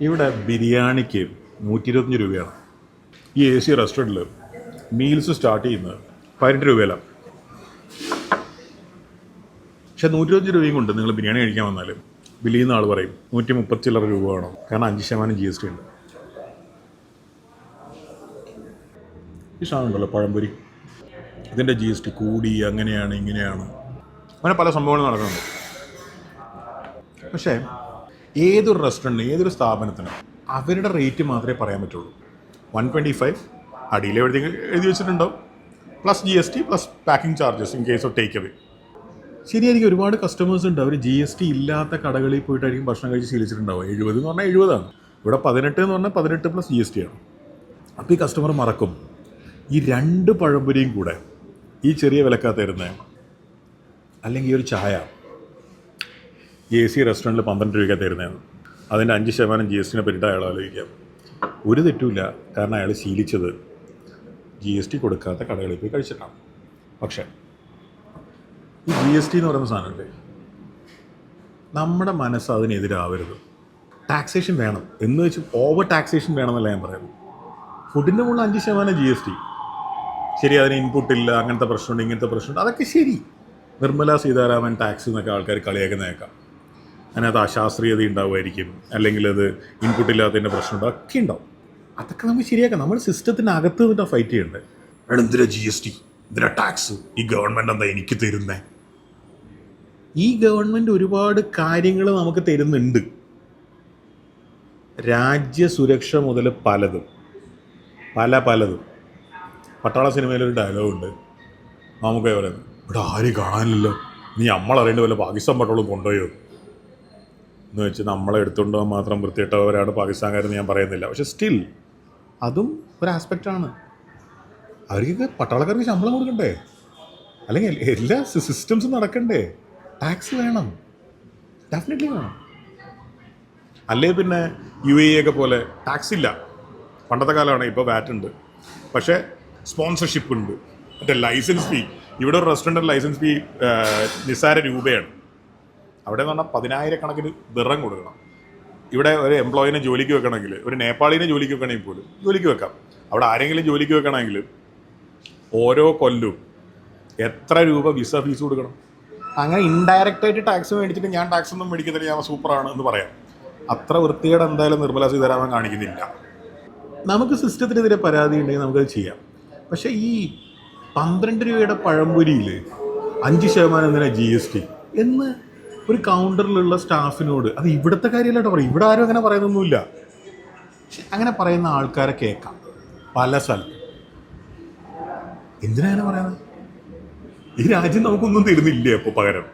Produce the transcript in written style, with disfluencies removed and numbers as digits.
ഇവിടെ ബിരിയാണിക്ക് 125 രൂപയാണ്. ഈ AC റെസ്റ്റോറൻറ്റിൽ മീൽസ് സ്റ്റാർട്ട് ചെയ്യുന്നത് 18 രൂപയിലാണ്. പക്ഷേ 125 രൂപയും കൊണ്ട് നിങ്ങൾ ബിരിയാണി കഴിക്കാൻ വന്നാൽ ബില്ല് ചെയ്യുന്ന ആൾ പറയും 130 ചില്ലറ രൂപ വേണം, കാരണം 5% GST ഉണ്ട്. ഈ സാധനം ഉണ്ടല്ലോ പഴംപൊരി, ഇതിൻ്റെ GST കൂടി, അങ്ങനെയാണ് ഇങ്ങനെയാണ്, അങ്ങനെ പല സംഭവങ്ങളും നടക്കുന്നുണ്ട്. പക്ഷേ ഏതൊരു റെസ്റ്റോറൻറ്റിന്, ഏതൊരു സ്ഥാപനത്തിനും അവരുടെ റേറ്റ് മാത്രമേ പറയാൻ പറ്റുള്ളൂ. 125 അടിയിൽ എഴുതി വെച്ചിട്ടുണ്ടാവും, plus GST plus packing charges in case of take away. ശരിയായിരിക്കും, ഒരുപാട് കസ്റ്റമേഴ്സ് ഉണ്ട്, അവർ GST ഇല്ലാത്ത കടകളിൽ പോയിട്ടായിരിക്കും ഭക്ഷണം കഴിച്ച് ശീലിച്ചിട്ടുണ്ടാവുക. 70 എന്ന് പറഞ്ഞാൽ 70 ആണ്, ഇവിടെ 18 എന്ന് പറഞ്ഞാൽ 18 പ്ലസ് GST ആണ്. അപ്പോൾ ഈ കസ്റ്റമർ മറക്കും ഈ 2 പഴംപൊരിയും കൂടെ ഈ ചെറിയ വിലക്കകത്ത് തരുന്നത്. അല്ലെങ്കിൽ ഈ ഒരു ചായ AC റെസ്റ്റോറൻറ്റിൽ 12 രൂപയ്ക്കാണ് തരുന്നതെന്ന്, അതിൻ്റെ 5% GSTനെ പറ്റിയിട്ട് അയാൾ ആലോചിക്കാം. ഒരു തെറ്റുമില്ല, കാരണം അയാൾ ശീലിച്ചത് GST കൊടുക്കാത്ത കടകളിൽ പോയി കഴിച്ചിട്ടാണ്. പക്ഷേ ഈ GST എന്ന് പറയുന്ന സാധനമല്ലേ, നമ്മുടെ മനസ്സ് അതിനെതിരാവരുത്. ടാക്സേഷൻ വേണം എന്ന് വെച്ച് ഓവർ ടാക്സേഷൻ വേണമെന്നല്ല ഞാൻ പറയുന്നത്. ഫുഡിൻ്റെ മുകളിൽ 5% GST ശരി, അതിന് ഇൻപുട്ടില്ല, അങ്ങനത്തെ പ്രശ്നമുണ്ട്, ഇങ്ങനത്തെ പ്രശ്നമുണ്ട്, അതൊക്കെ ശരി. നിർമ്മല സീതാരാമൻ ടാക്സ് എന്നൊക്കെ ആൾക്കാർ കളിയാക്കുന്നേക്കാം. അതിനകത്ത് അശാസ്ത്രീയത ഉണ്ടാവുമായിരിക്കും, അല്ലെങ്കിൽ അത് ഇൻപുട്ടില്ലാത്തതിൻ്റെ പ്രശ്നമുണ്ട്, ഒക്കെ ഉണ്ടാവും. അതൊക്കെ നമുക്ക് ശരിയാക്കാം. നമ്മൾ സിസ്റ്റത്തിൻ്റെ അകത്ത് നിന്നിട്ടാണ് ഫൈറ്റ് ചെയ്യേണ്ടത്. എന്തിനാ GST, എന്തിനാ ടാക്സ്, ഈ ഗവൺമെൻറ് എന്താ എനിക്ക് തരുന്നേ? ഈ ഗവൺമെൻറ് ഒരുപാട് കാര്യങ്ങൾ നമുക്ക് തരുന്നുണ്ട്, രാജ്യസുരക്ഷ മുതൽ പലതും. പട്ടാള സിനിമയിലൊരു ഡയലോഗുണ്ട്, നമുക്ക് പറയുന്നത്, ഇവിടെ ആരും കാണാനില്ലല്ലോ, നീ നമ്മളറിയേണ്ട വല്ല പാകിസ്ഥാൻ പട്ടാളം കൊണ്ടുപോയോ എന്ന് വെച്ച് നമ്മളെ എടുത്തുകൊണ്ട് പോകാൻ മാത്രം വൃത്തിയിട്ടവരാണ് പാകിസ്ഥാൻകാരെന്ന് ഞാൻ പറയുന്നില്ല. പക്ഷെ സ്റ്റിൽ അതും ഒരു ആസ്പെക്റ്റാണ്. അവർക്കൊക്കെ പട്ടാളക്കാർക്ക് ശമ്പളം കൊടുക്കണ്ടേ, അല്ലെങ്കിൽ എല്ലാ സിസ്റ്റംസും നടക്കണ്ടേ? ടാക്സ് വേണം, ഡെഫിനറ്റ്ലി വേണം. അല്ലേ പിന്നെ UAE ഒക്കെ പോലെ ടാക്സ് ഇല്ല. പണ്ടത്തെ കാലമാണ്, ഇപ്പോൾ VAT ഉണ്ട്, പക്ഷേ സ്പോൺസർഷിപ്പ് ഉണ്ട്. മറ്റേ ലൈസൻസ് ഫീ, ഇവിടെ ഒരു റെസ്റ്റോറൻറ്റ് ലൈസൻസ് ഫീ നിസ്സാര രൂപയാണ്. അവിടെ എന്ന് പറഞ്ഞാൽ 10,000 ദിർഹം കൊടുക്കണം. ഇവിടെ ഒരു എംപ്ലോയിനെ ജോലിക്ക് വെക്കണമെങ്കിൽ, ഒരു നേപ്പാളിനെ ജോലിക്ക് വെക്കണമെങ്കിൽ പോലും ജോലിക്ക് വെക്കാം. അവിടെ ആരെങ്കിലും ജോലിക്ക് വെക്കണമെങ്കിൽ ഓരോ കൊല്ലവും എത്ര രൂപ വിസ ഫീസ് കൊടുക്കണം. അങ്ങനെ ഇൻഡയറക്റ്റായിട്ട് ടാക്സ് മേടിച്ചിട്ട് ഞാൻ ടാക്സ് ഒന്നും മേടിക്കുന്നില്ല, ഞാൻ സൂപ്പറാണ് എന്ന് പറയാം. അത്ര വൃത്തികേട് എന്തായാലും നിർമ്മല സീതാരാമൻ കാണിക്കുന്നില്ല. നമുക്ക് സിസ്റ്റത്തിനെതിരെ പരാതി ഉണ്ടെങ്കിൽ നമുക്കത് ചെയ്യാം. പക്ഷേ ഈ 12 രൂപയുടെ പഴംപൊരിയിൽ 5% എന്തിനാ GST എന്ന് ഒരു കൗണ്ടറിലുള്ള സ്റ്റാഫിനോട്, അത് ഇവിടുത്തെ കാര്യമല്ലാട്ടോ പറയും, ഇവിടെ ആരും അങ്ങനെ പറയുന്നൊന്നുമില്ല. പക്ഷെ അങ്ങനെ പറയുന്ന ആൾക്കാരെ കേൾക്കാം പല സ്ഥലത്തും. എന്തിനാ അങ്ങനെ പറയുന്നത്? ഈ രാജ്യം നമുക്കൊന്നും തരുന്നില്ലേ അപ്പോൾ പകരം?